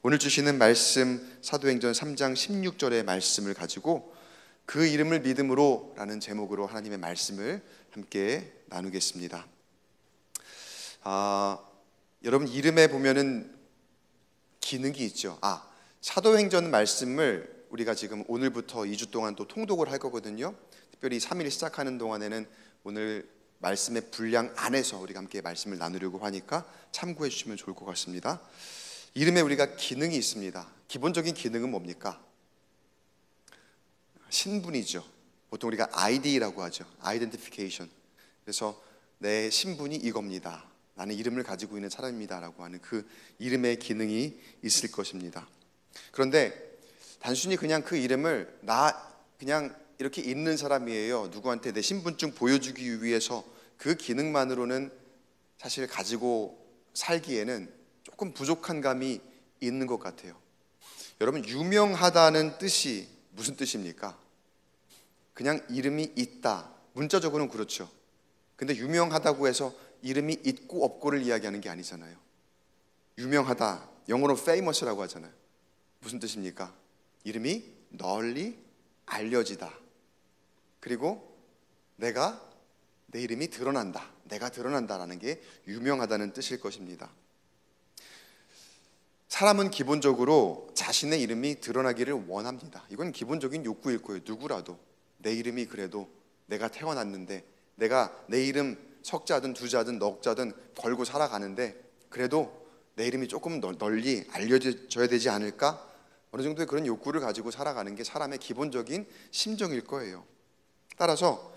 오늘 주시는 말씀 사도행전 3장 16절의 말씀을 가지고 그 이름을 믿음으로 라는 제목으로 하나님의 말씀을 함께 나누겠습니다. 여러분, 이름에 보면은 기능이 있죠. 사도행전 말씀을 우리가 지금 오늘부터 2주 동안 또 통독을 할 거거든요. 특별히 3일 시작하는 동안에는 오늘 말씀의 분량 안에서 우리가 함께 말씀을 나누려고 하니까 참고해 주시면 좋을 것 같습니다. 이름에 우리가 기능이 있습니다. 기본적인 기능은 뭡니까? 신분이죠. 보통 우리가 ID라고 하죠. Identification. 그래서 내 신분이 이겁니다. 나는 이름을 가지고 있는 사람입니다 라고 하는 그 이름의 기능이 있을 것입니다. 그런데 단순히 그냥 그 이름을 그냥 이렇게 있는 사람이에요, 누구한테 내 신분증 보여주기 위해서, 그 기능만으로는 사실 가지고 살기에는 조금 부족한 감이 있는 것 같아요. 여러분, 유명하다는 뜻이 무슨 뜻입니까? 그냥 이름이 있다, 문자적으로는 그렇죠. 근데 유명하다고 해서 이름이 있고 없고를 이야기하는 게 아니잖아요. 유명하다, 영어로 famous라고 하잖아요. 무슨 뜻입니까? 이름이 널리 알려지다. 그리고 내 이름이 드러난다, 내가 드러난다라는 게 유명하다는 뜻일 것입니다. 사람은 기본적으로 자신의 이름이 드러나기를 원합니다. 이건 기본적인 욕구일 거예요. 누구라도 내 이름이, 그래도 내가 태어났는데, 내가 내 이름 석자든 두자든 넉자든 걸고 살아가는데 그래도 내 이름이 조금 널리 알려져야 되지 않을까? 어느 정도의 그런 욕구를 가지고 살아가는 게 사람의 기본적인 심정일 거예요. 따라서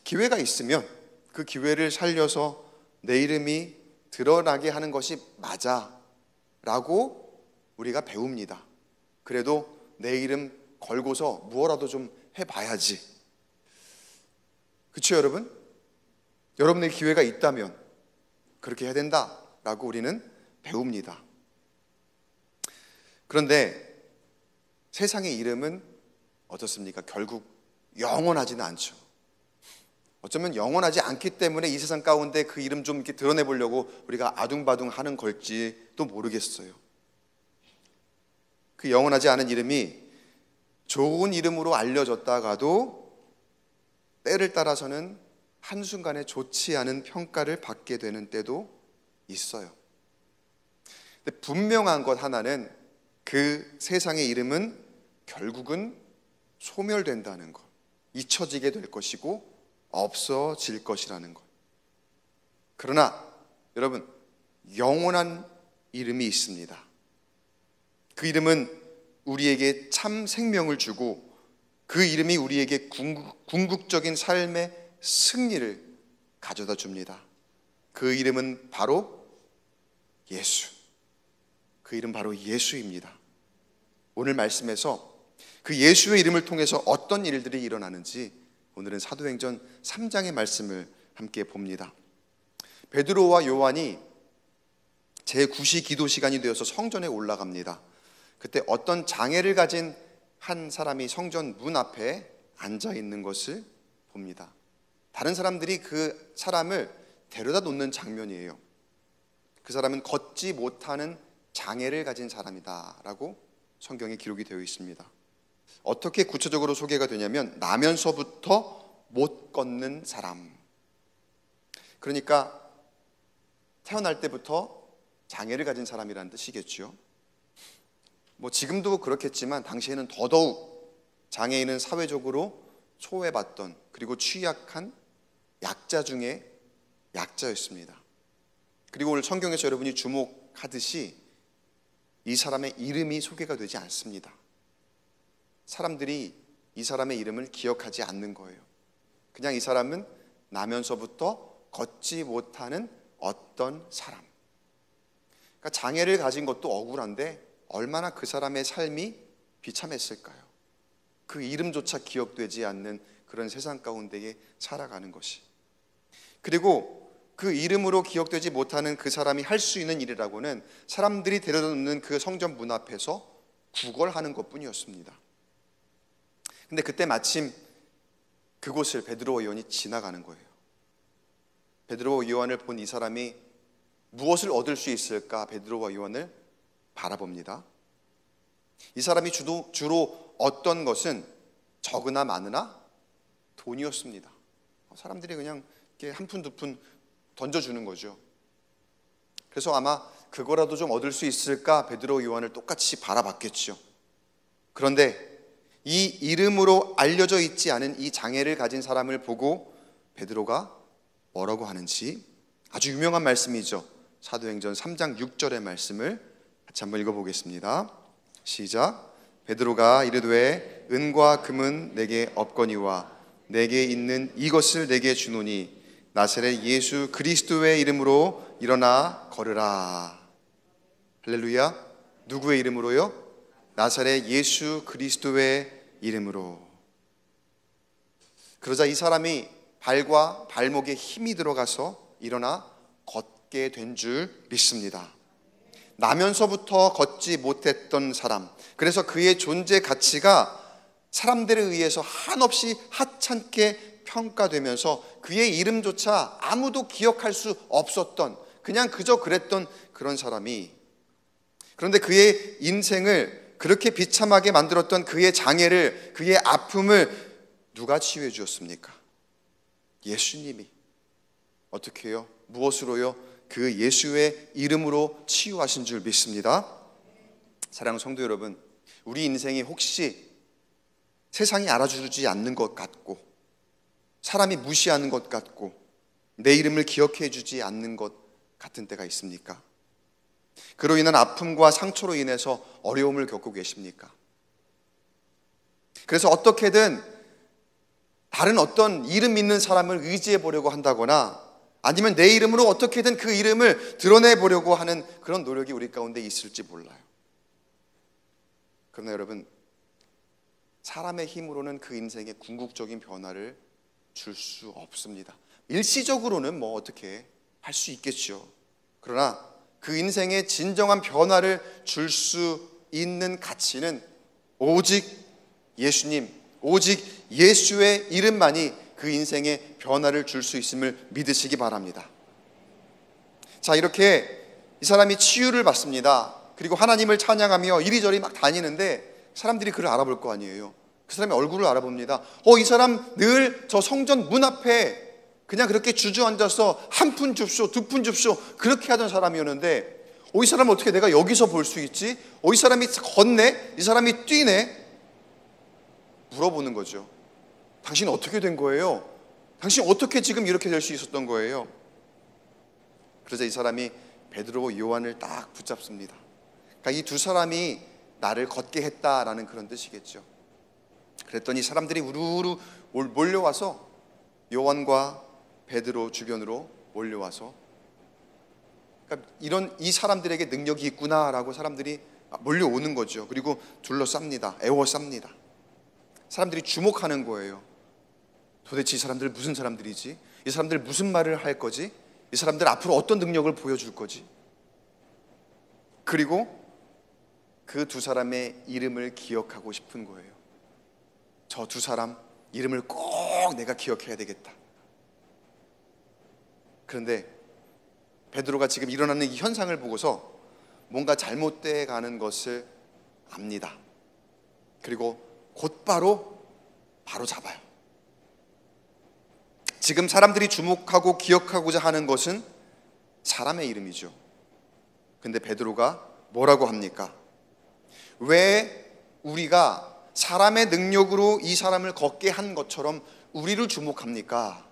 기회가 있으면 그 기회를 살려서 내 이름이 드러나게 하는 것이 맞아 라고 우리가 배웁니다. 그래도 내 이름 걸고서 무엇라도 좀 해봐야지. 그렇죠, 여러분? 여러분의 기회가 있다면 그렇게 해야 된다라고 우리는 배웁니다. 그런데 세상의 이름은 어떻습니까? 결국 영원하지는 않죠. 어쩌면 영원하지 않기 때문에 이 세상 가운데 그 이름 좀 이렇게 드러내보려고 우리가 아둥바둥 하는 걸지도 모르겠어요. 그 영원하지 않은 이름이 좋은 이름으로 알려졌다가도 때를 따라서는 한순간에 좋지 않은 평가를 받게 되는 때도 있어요. 근데 분명한 것 하나는, 그 세상의 이름은 결국은 소멸된다는 것, 잊혀지게 될 것이고 없어질 것이라는 것. 그러나 여러분, 영원한 이름이 있습니다. 그 이름은 우리에게 참 생명을 주고, 그 이름이 우리에게 궁극적인 삶의 승리를 가져다 줍니다. 그 이름은 바로 예수. 그 이름 바로 예수입니다. 오늘 말씀에서 그 예수의 이름을 통해서 어떤 일들이 일어나는지 오늘은 사도행전 3장의 말씀을 함께 봅니다. 베드로와 요한이 제9시 기도 시간이 되어서 성전에 올라갑니다. 그때 어떤 장애를 가진 한 사람이 성전 문 앞에 앉아 있는 것을 봅니다. 다른 사람들이 그 사람을 데려다 놓는 장면이에요. 그 사람은 걷지 못하는 장애를 가진 사람이다 라고 성경에 기록이 되어 있습니다. 어떻게 구체적으로 소개가 되냐면, 나면서부터 못 걷는 사람. 그러니까 태어날 때부터 장애를 가진 사람이라는 뜻이겠죠. 지금도 그렇겠지만 당시에는 더더욱 장애인은 사회적으로 소외받던, 그리고 취약한 약자 중에 약자였습니다. 그리고 오늘 성경에서 여러분이 주목하듯이 이 사람의 이름이 소개가 되지 않습니다. 사람들이 이 사람의 이름을 기억하지 않는 거예요. 그냥 이 사람은 나면서부터 걷지 못하는 어떤 사람. 그러니까 장애를 가진 것도 억울한데 얼마나 그 사람의 삶이 비참했을까요? 그 이름조차 기억되지 않는 그런 세상 가운데에 살아가는 것이. 그리고 그 이름으로 기억되지 못하는 그 사람이 할 수 있는 일이라고는 사람들이 데려다 놓는 그 성전 문 앞에서 구걸하는 것뿐이었습니다. 근데 그때 마침 그곳을 베드로와 요한이 지나가는 거예요. 베드로와 요한을 본 이 사람이 무엇을 얻을 수 있을까 베드로와 요한을 바라봅니다. 이 사람이 주로 어떤 것은 적으나 많으나 돈이었습니다. 사람들이 그냥 이렇게 한 푼 두 푼 던져주는 거죠. 그래서 아마 그거라도 좀 얻을 수 있을까 베드로 요한을 똑같이 바라봤겠죠. 그런데 이 이름으로 알려져 있지 않은 이 장애를 가진 사람을 보고 베드로가 뭐라고 하는지 아주 유명한 말씀이죠. 사도행전 3장 6절의 말씀을 같이 한번 읽어보겠습니다. 시작. 베드로가 이르되 은과 금은 내게 없거니와 내게 있는 이것을 내게 주노니 나사렛 예수 그리스도의 이름으로 일어나 걸으라. 할렐루야. 누구의 이름으로요? 나사렛 예수 그리스도의 이름으로. 그러자 이 사람이 발과 발목에 힘이 들어가서 일어나 걷게 된 줄 믿습니다. 나면서부터 걷지 못했던 사람, 그래서 그의 존재 가치가 사람들에 의해서 한없이 하찮게 평가되면서 그의 이름조차 아무도 기억할 수 없었던, 그냥 그저 그랬던 그런 사람이, 그런데 그의 인생을 그렇게 비참하게 만들었던 그의 장애를, 그의 아픔을 누가 치유해 주었습니까? 예수님이. 어떻게 해요? 무엇으로요? 그 예수의 이름으로 치유하신 줄 믿습니다. 사랑하는 성도 여러분, 우리 인생이 혹시 세상이 알아주지 않는 것 같고, 사람이 무시하는 것 같고, 내 이름을 기억해 주지 않는 것 같은 때가 있습니까? 그로 인한 아픔과 상처로 인해서 어려움을 겪고 계십니까? 그래서 어떻게든 다른 어떤 이름 있는 사람을 의지해 보려고 한다거나, 아니면 내 이름으로 어떻게든 그 이름을 드러내 보려고 하는 그런 노력이 우리 가운데 있을지 몰라요. 그러나 여러분, 사람의 힘으로는 그 인생에 궁극적인 변화를 줄 수 없습니다. 일시적으로는 뭐 어떻게 할 수 있겠죠. 그러나 그 인생에 진정한 변화를 줄 수 있는 가치는 오직 예수님, 오직 예수의 이름만이 그 인생에 변화를 줄 수 있음을 믿으시기 바랍니다. 자, 이렇게 이 사람이 치유를 받습니다. 그리고 하나님을 찬양하며 이리저리 막 다니는데 사람들이 그를 알아볼 거 아니에요. 그 사람의 얼굴을 알아봅니다. 이 사람 늘 저 성전 문 앞에 그냥 그렇게 주저앉아서 한 푼 줍쇼, 두 푼 줍쇼 그렇게 하던 사람이었는데, 이 사람을 어떻게 내가 여기서 볼 수 있지? 이 사람이 걷네? 이 사람이 뛰네? 물어보는 거죠. 당신 어떻게 된 거예요? 당신 어떻게 지금 이렇게 될 수 있었던 거예요? 그러자 이 사람이 베드로 요한을 딱 붙잡습니다. 그러니까 이 두 사람이 나를 걷게 했다라는 그런 뜻이겠죠. 그랬더니 사람들이 우르르 몰려와서 요한과 베드로 주변으로 몰려와서, 그러니까 이 사람들에게 능력이 있구나라고 사람들이 몰려오는 거죠. 그리고 둘러쌉니다. 애워쌉니다. 사람들이 주목하는 거예요. 도대체 이 사람들 무슨 사람들이지? 이 사람들 무슨 말을 할 거지? 이 사람들 앞으로 어떤 능력을 보여줄 거지? 그리고 그 두 사람의 이름을 기억하고 싶은 거예요. 저 두 사람 이름을 꼭 내가 기억해야 되겠다. 그런데 베드로가 지금 일어나는 이 현상을 보고서 뭔가 잘못돼 가는 것을 압니다. 그리고 곧바로 잡아요. 지금 사람들이 주목하고 기억하고자 하는 것은 사람의 이름이죠. 근데 베드로가 뭐라고 합니까? 왜 우리가 사람의 능력으로 이 사람을 걷게 한 것처럼 우리를 주목합니까?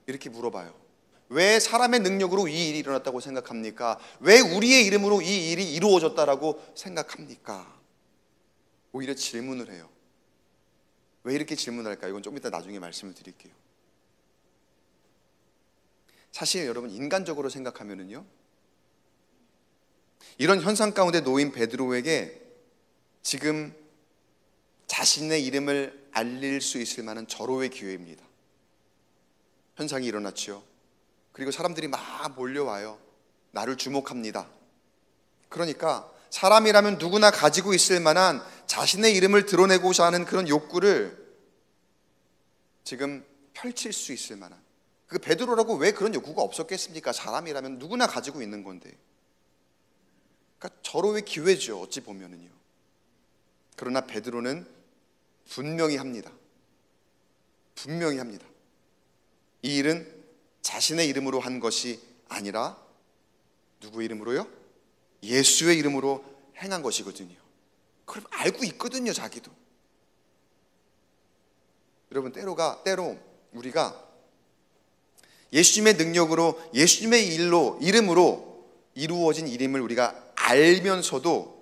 이렇게 물어봐요. 왜 사람의 능력으로 이 일이 일어났다고 생각합니까? 왜 우리의 이름으로 이 일이 이루어졌다라고 생각합니까? 오히려 질문을 해요. 왜 이렇게 질문할까요? 이건 좀 이따 나중에 말씀을 드릴게요. 사실 여러분, 인간적으로 생각하면은요, 이런 현상 가운데 놓인 베드로에게 지금 자신의 이름을 알릴 수 있을 만한 절호의 기회입니다. 현상이 일어났죠. 그리고 사람들이 막 몰려와요. 나를 주목합니다. 그러니까 사람이라면 누구나 가지고 있을 만한 자신의 이름을 드러내고자 하는 그런 욕구를 지금 펼칠 수 있을 만한, 그 베드로라고 왜 그런 욕구가 없었겠습니까? 사람이라면 누구나 가지고 있는 건데. 그러니까 절호의 기회죠, 어찌 보면은요. 그러나 베드로는 분명히 합니다. 분명히 합니다. 이 일은 자신의 이름으로 한 것이 아니라 누구 이름으로요? 예수의 이름으로 행한 것이거든요. 그럼 알고 있거든요, 자기도. 여러분, 때로 우리가 예수님의 능력으로, 예수님의 이름으로 이루어진 일임을 우리가 알면서도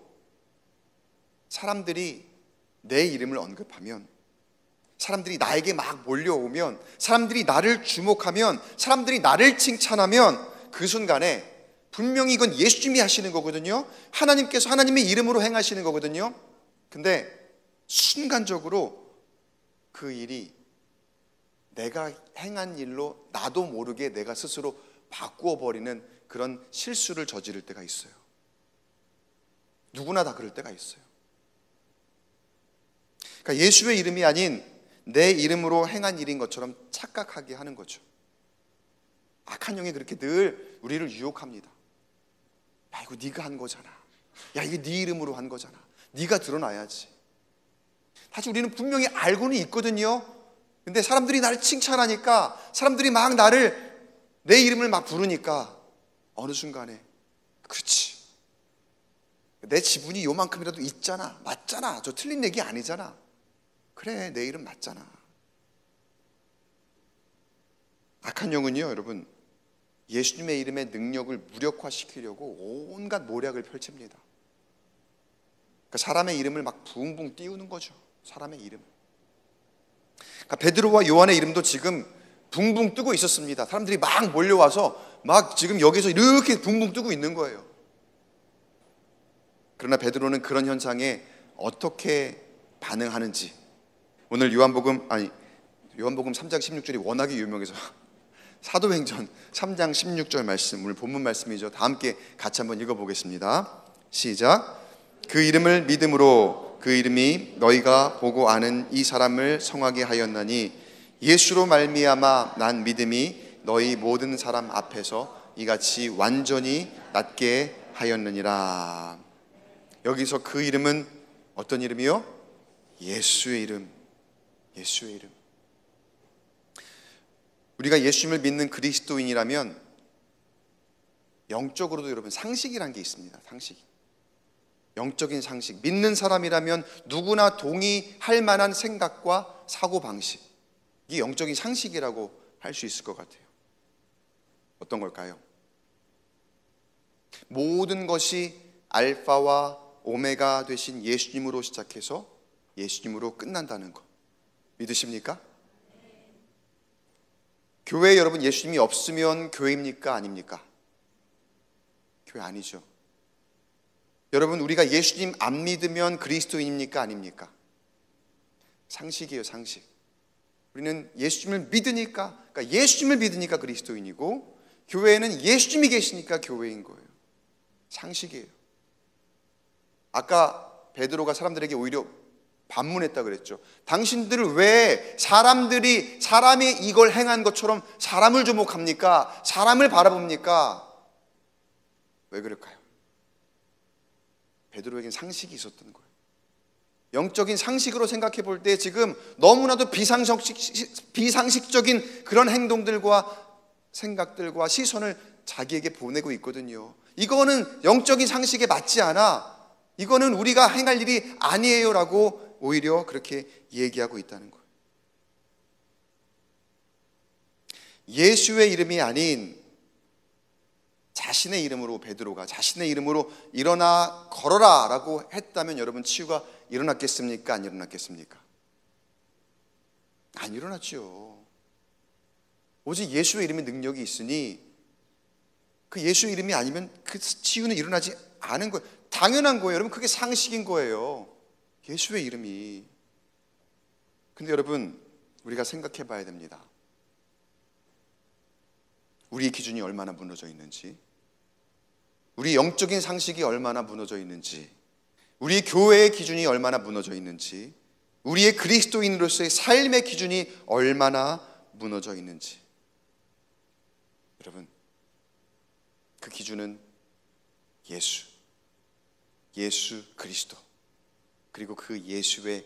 사람들이 내 이름을 언급하면, 사람들이 나에게 막 몰려오면, 사람들이 나를 주목하면, 사람들이 나를 칭찬하면 그 순간에 분명히 이건 예수님이 하시는 거거든요. 하나님께서 하나님의 이름으로 행하시는 거거든요. 근데 순간적으로 그 일이 내가 행한 일로 나도 모르게 내가 스스로 바꾸어 버리는 그런 실수를 저지를 때가 있어요. 누구나 다 그럴 때가 있어요. 그러니까 예수의 이름이 아닌 내 이름으로 행한 일인 것처럼 착각하게 하는 거죠. 악한 영이 그렇게 늘 우리를 유혹합니다. 야, 이거 네가 한 거잖아. 야, 이게 네 이름으로 한 거잖아. 네가 드러나야지. 사실 우리는 분명히 알고는 있거든요. 근데 사람들이 나를 칭찬하니까, 사람들이 막 내 이름을 막 부르니까 어느 순간에 그렇지, 내 지분이 요만큼이라도 있잖아, 맞잖아, 저 틀린 얘기 아니잖아, 그래 내 이름 맞잖아. 악한 영은요, 여러분, 예수님의 이름의 능력을 무력화시키려고 온갖 모략을 펼칩니다. 그러니까 사람의 이름을 막 붕붕 띄우는 거죠. 사람의 이름을. 그러니까 베드로와 요한의 이름도 지금 붕붕 뜨고 있었습니다. 사람들이 막 몰려와서 막 지금 여기서 이렇게 붕붕 뜨고 있는 거예요. 그러나 베드로는 그런 현상에 어떻게 반응하는지, 오늘 요한복음 3장 16절이 워낙에 유명해서 사도행전 3장 16절 말씀, 오늘 본문 말씀이죠. 다 함께 같이 한번 읽어보겠습니다. 시작. 그 이름을 믿음으로 그 이름이 너희가 보고 아는 이 사람을 성하게 하였나니 예수로 말미암아 난 믿음이 너희 모든 사람 앞에서 이같이 완전히 낫게 하였느니라. 여기서 그 이름은 어떤 이름이요? 예수의 이름. 예수의 이름. 우리가 예수님을 믿는 그리스도인이라면 영적으로도 여러분 상식이라는 게 있습니다. 상식. 영적인 상식. 믿는 사람이라면 누구나 동의할 만한 생각과 사고방식. 이게 영적인 상식이라고 할 수 있을 것 같아요. 어떤 걸까요? 모든 것이 알파와 오메가 되신 예수님으로 시작해서 예수님으로 끝난다는 것 믿으십니까? 교회에 여러분 예수님이 없으면 교회입니까? 아닙니까? 교회 아니죠. 여러분, 우리가 예수님 안 믿으면 그리스도인입니까? 아닙니까? 상식이에요, 상식. 우리는 예수님을 믿으니까, 그러니까 예수님을 믿으니까 그리스도인이고, 교회에는 예수님이 계시니까 교회인 거예요. 상식이에요. 아까 베드로가 사람들에게 오히려 반문했다 그랬죠. 당신들을 왜 사람이 이걸 행한 것처럼 사람을 주목합니까? 사람을 바라봅니까? 왜 그럴까요? 베드로에겐 상식이 있었던 거예요. 영적인 상식으로 생각해 볼 때 지금 너무나도 비상식적인 그런 행동들과 생각들과 시선을 자기에게 보내고 있거든요. 이거는 영적인 상식에 맞지 않아. 이거는 우리가 행할 일이 아니에요 라고 오히려 그렇게 얘기하고 있다는 거예요. 예수의 이름이 아닌 자신의 이름으로, 베드로가 자신의 이름으로 일어나 걸어라 라고 했다면 여러분, 치유가 일어났겠습니까? 안 일어났겠습니까? 안 일어났죠. 오직 예수의 이름의 능력이 있으니 그 예수의 이름이 아니면 그 치유는 일어나지 않은 거예요. 당연한 거예요. 여러분, 그게 상식인 거예요. 예수의 이름이. 근데 여러분, 우리가 생각해 봐야 됩니다. 우리의 기준이 얼마나 무너져 있는지, 우리 영적인 상식이 얼마나 무너져 있는지, 우리 교회의 기준이 얼마나 무너져 있는지, 우리의 그리스도인으로서의 삶의 기준이 얼마나 무너져 있는지. 여러분, 그 기준은 예수 그리스도. 그리고 그 예수의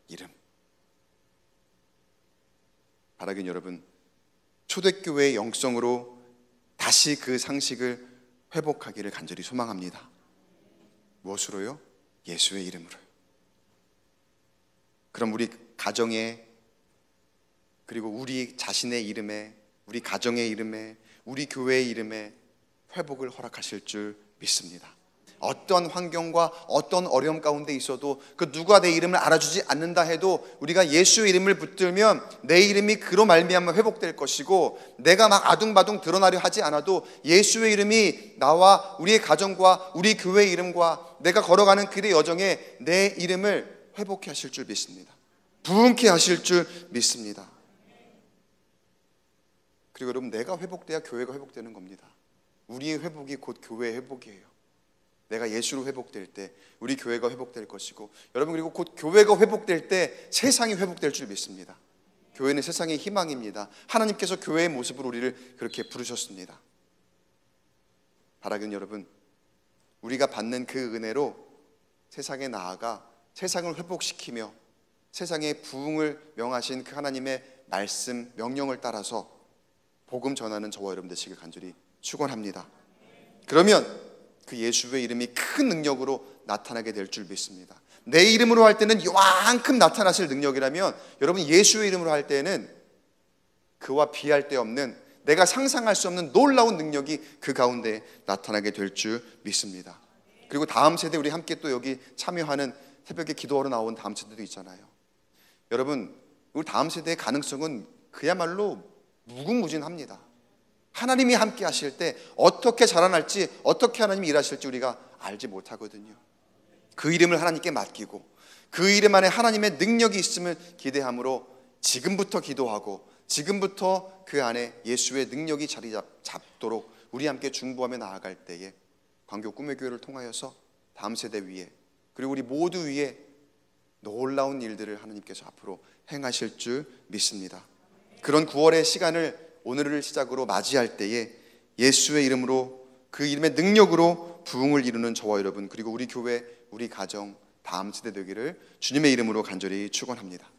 이름. 바라긴 여러분, 초대교회의 영성으로 다시 그 상식을 회복하기를 간절히 소망합니다. 무엇으로요? 예수의 이름으로요. 그럼 우리 가정에, 그리고 우리 자신의 이름에, 우리 가정의 이름에, 우리 교회의 이름에 회복을 허락하실 줄 믿습니다. 어떤 환경과 어떤 어려움 가운데 있어도 그 누가 내 이름을 알아주지 않는다 해도 우리가 예수의 이름을 붙들면 내 이름이 그로 말미암아 회복될 것이고, 내가 막 아둥바둥 드러나려 하지 않아도 예수의 이름이 나와 우리의 가정과 우리 교회의 이름과 내가 걸어가는 길의 여정에 내 이름을 회복해 하실 줄 믿습니다. 부흥케 하실 줄 믿습니다. 그리고 여러분, 내가 회복돼야 교회가 회복되는 겁니다. 우리의 회복이 곧 교회의 회복이에요. 내가 예수로 회복될 때 우리 교회가 회복될 것이고, 여러분, 그리고 곧 교회가 회복될 때 세상이 회복될 줄 믿습니다. 교회는 세상의 희망입니다. 하나님께서 교회의 모습으로 우리를 그렇게 부르셨습니다. 바라긴 여러분, 우리가 받는 그 은혜로 세상에 나아가 세상을 회복시키며 세상의 부흥을 명하신 그 하나님의 말씀, 명령을 따라서 복음 전하는 저와 여러분 되시길 간절히 축원합니다. 그러면 그 예수의 이름이 큰 능력으로 나타나게 될 줄 믿습니다. 내 이름으로 할 때는 요만큼 나타나실 능력이라면, 여러분 예수의 이름으로 할 때는 그와 비할 데 없는, 내가 상상할 수 없는 놀라운 능력이 그 가운데 나타나게 될 줄 믿습니다. 그리고 다음 세대, 우리 함께 또 여기 참여하는 새벽에 기도하러 나온 다음 세대도 있잖아요. 여러분, 우리 다음 세대의 가능성은 그야말로 무궁무진합니다. 하나님이 함께 하실 때 어떻게 자라날지, 어떻게 하나님이 일하실지 우리가 알지 못하거든요. 그 이름을 하나님께 맡기고 그 이름 안에 하나님의 능력이 있음을 기대함으로 지금부터 기도하고 지금부터 그 안에 예수의 능력이 자리 잡도록 우리 함께 중보하며 나아갈 때에 광교 꿈의 교회를 통하여서 다음 세대 위에, 그리고 우리 모두 위에 놀라운 일들을 하나님께서 앞으로 행하실 줄 믿습니다. 그런 9월의 시간을 오늘을 시작으로 맞이할 때에 예수의 이름으로, 그 이름의 능력으로 부흥을 이루는 저와 여러분, 그리고 우리 교회, 우리 가정, 다음 세대 되기를 주님의 이름으로 간절히 축원합니다.